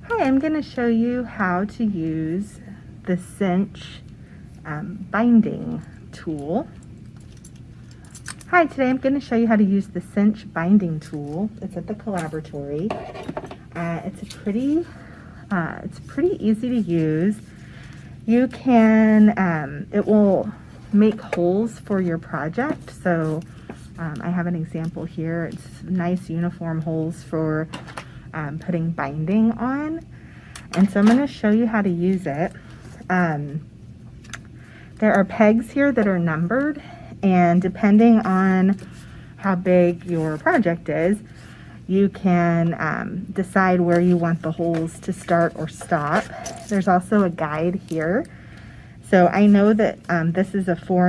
Hi, I'm going to show you how to use the Cinch binding tool. Hi, today I'm going to show you how to use the Cinch binding tool. It's at the Collaboratory. It's pretty easy to use. You can, it will make holes for your project. So I have an example here. It's nice uniform holes for putting binding on, and so I'm going to show you how to use it. There are pegs here that are numbered, and depending on how big your project is, you can decide where you want the holes to start or stop. There's also a guide here. So I know that this is a 4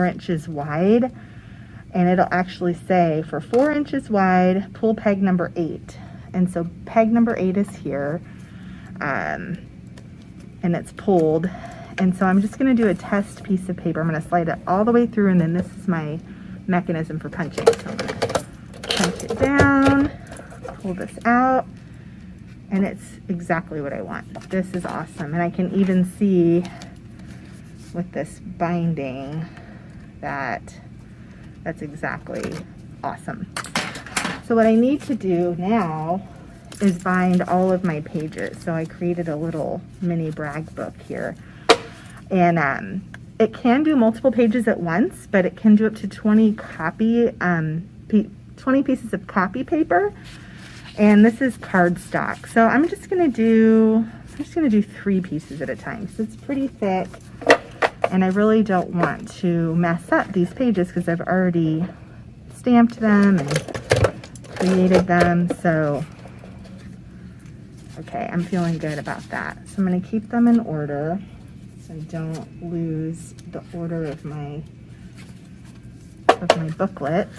inches wide. And it'll actually say for 4 inches wide, pull peg number 8. And so peg number 8 is here, and it's pulled. And so I'm just going to do a test piece of paper. I'm going to slide it all the way through, and then this is my mechanism for punching. So I'm going to punch it down, pull this out, and it's exactly what I want. This is awesome. And I can even see with this binding that that's exactly awesome. So what I need to do now is bind all of my pages. So I created a little mini brag book here. And it can do multiple pages at once, but it can do up to 20 pieces of copy paper. And this is cardstock. So I'm just gonna do 3 pieces at a time. So it's pretty thick. And I really don't want to mess up these pages because I've already stamped them and created them. So, okay, I'm feeling good about that. So I'm going to keep them in order so I don't lose the order of my booklet.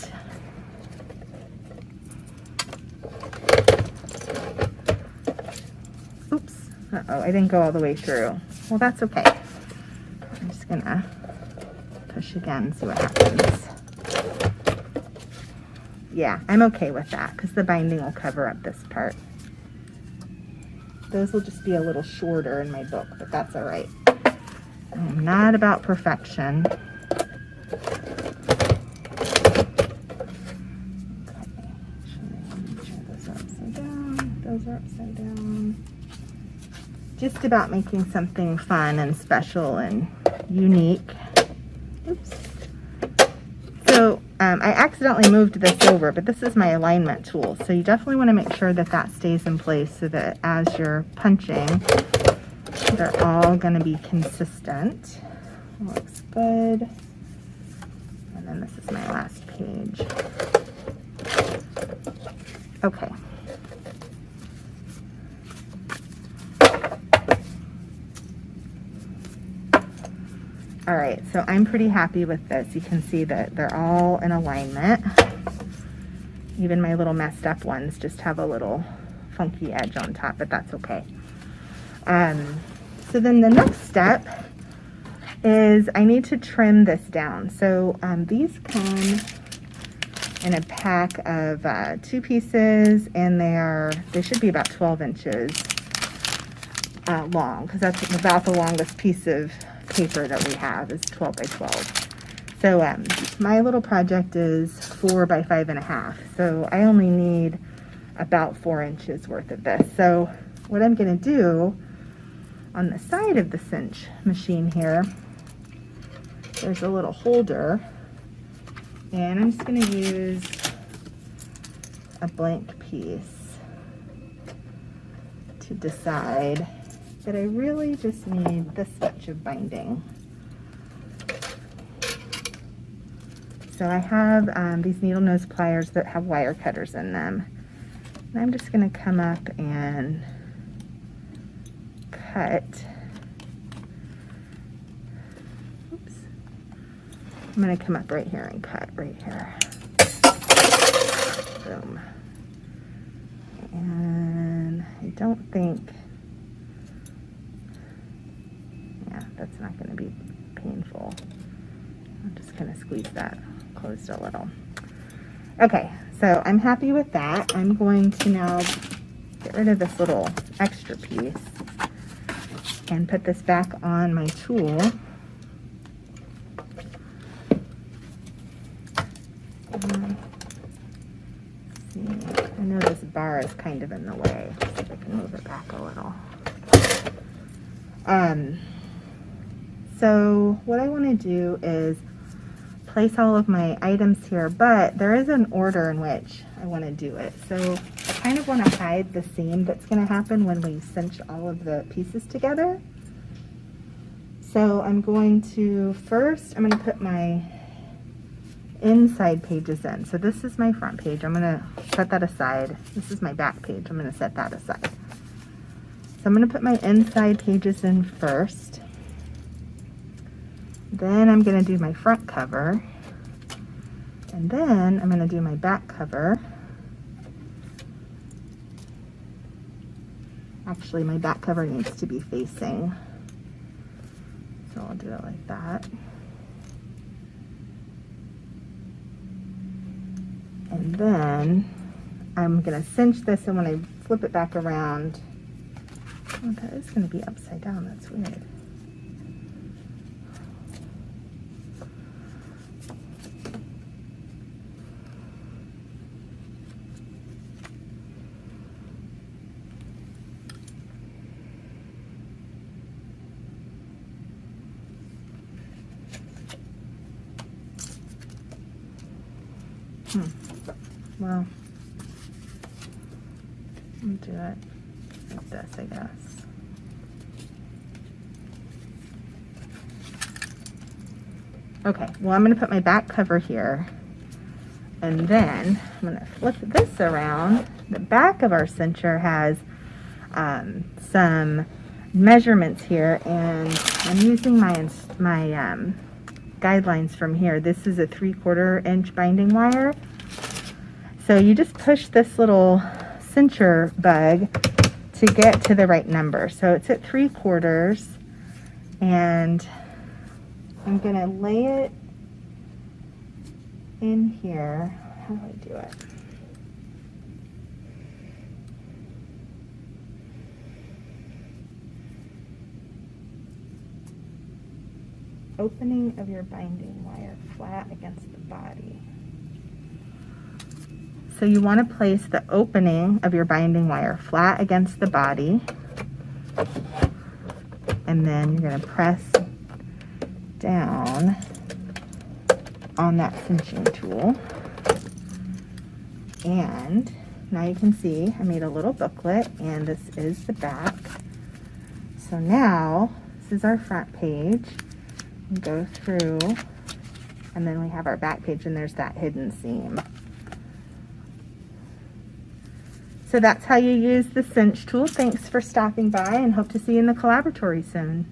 Oops. Uh-oh, I didn't go all the way through. Well, that's okay. I'm just gonna push again, see what happens. Yeah, I'm okay with that because the binding will cover up this part. Those will just be a little shorter in my book, but that's all right. I'm not about perfection. Those are upside down. Those are upside down. Just about making something fun and special and unique. Oops. So I accidentally moved this over, but this is my alignment tool. So you definitely want to make sure that that stays in place so that as you're punching, they're all going to be consistent. Looks good. And then this is my last page. Okay. All right, so I'm pretty happy with this. You can see that they're all in alignment. Even my little messed up ones just have a little funky edge on top, but that's okay. So then the next step is I need to trim this down. So these come in a pack of 2 pieces, and they should be about 12 inches long, because that's about the longest piece of paper that we have is 12 by 12. So my little project is 4 by 5.5. So I only need about 4 inches worth of this. So what I'm going to do on the side of the Cinch machine here, there's a little holder, and I'm just going to use a blank piece to decide that I really just need this much of binding. So I have these needle nose pliers that have wire cutters in them. And I'm just going to come up and cut. Oops. I'm going to come up right here and cut right here. Boom. And I don't think, that's not going to be painful. I'm just going to squeeze that closed a little. Okay, so I'm happy with that. I'm going to now get rid of this little extra piece and put this back on my tool. See, I know this bar is kind of in the way. Let's see if I can move it back a little. So what I want to do is place all of my items here, but there is an order in which I want to do it. So I kind of want to hide the seam that's going to happen when we cinch all of the pieces together. So I'm going to, first, I'm going to put my inside pages in. So this is my front page. I'm going to set that aside. This is my back page. I'm going to set that aside. So I'm going to put my inside pages in first. Then I'm going to do my front cover. And then I'm going to do my back cover. Actually, my back cover needs to be facing. So I'll do it like that. And then I'm going to cinch this, and when I flip it back around, oh, that is going to be upside down. That's weird. Well, let me do it like this, I guess. Okay, well, I'm going to put my back cover here, and then I'm going to flip this around. The back of our cincher has some measurements here, and I'm using my guidelines from here. This is a 3/4 inch binding wire. So you just push this little cincher bug to get to the right number. So it's at 3/4, and I'm going to lay it in here. How do I do it? Opening of your binding wire flat against the body. So you want to place the opening of your binding wire flat against the body, and then you're going to press down on that cinching tool. And now you can see I made a little booklet, and this is the back. So now this is our front page. We go through, and then we have our back page, and there's that hidden seam. So that's how you use the cinch tool. Thanks for stopping by, and hope to see you in the collaboratory soon.